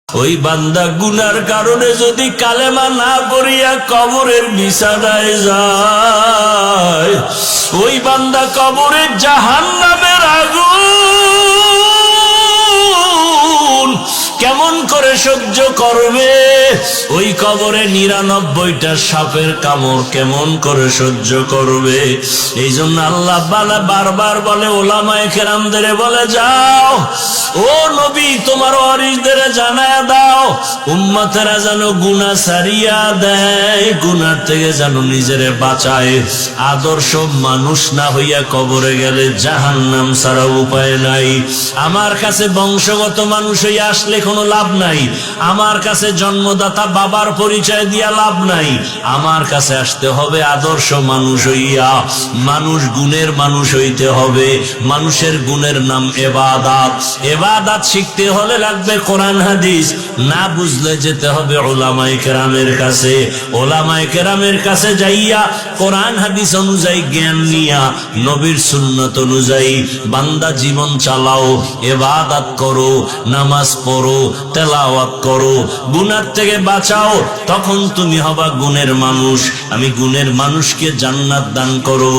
ওই বান্দা গুনার কারণে যদি কালেমা না পড়িয়া কবরের বিছানায় যায়, ওই বান্দা কবরের জাহান্নামের আগুন কেমন করে সহ্য করবে? ওই কবরে ৯৯টা সাপের কামড় কেমন করে সহ্য করবে? এই জন্য আল্লাহ বারবার বলে, ওলামায়ে কেরামদের বলে, যাও ও নবী, তোমার ওয়ারিসদের জানায়া দাও, উম্মতেরা যেন গুনাহ ছাড়িয়া দেয়, গুনার থেকে যেন নিজেরে বাঁচায়। আদর্শ মানুষ না হইয়া কবরে গেলে জাহান্নাম ছাড়া উপায় নাই। আমার কাছে বংশগত মানুষ হইয়া আসলে কোনো লাভ নাই, আমার কাছে জন্মদাতা বাবার পরিচয় দিয়া লাভ নাই, আমার কাছে আসতে হবে আদর্শ মানুষ হইয়া। মানুষ গুণের মানুষ হইতে হবে। মানুষের গুণের নাম ইবাদত। ইবাদত শিখতে হলে লাগবে কোরআন হাদিস, না বুঝলে যেতে হবে উলামায়ে কেরামের কাছে। উলামায়ে কেরামের কাছে যাইয়া কোরআন হাদিস অনুযায়ী জ্ঞান নিয়া নবীর সুন্নাত অনুযায়ী বান্দা জীবন চালাও, ইবাদত করো, নামাজ পড়ো, তেলাওয়াত করো, গুনার থেকে বাঁচাও, তখন তুমি হবা গুণের মানুষ। আমি গুণের মানুষকে জান্নাত দান করব।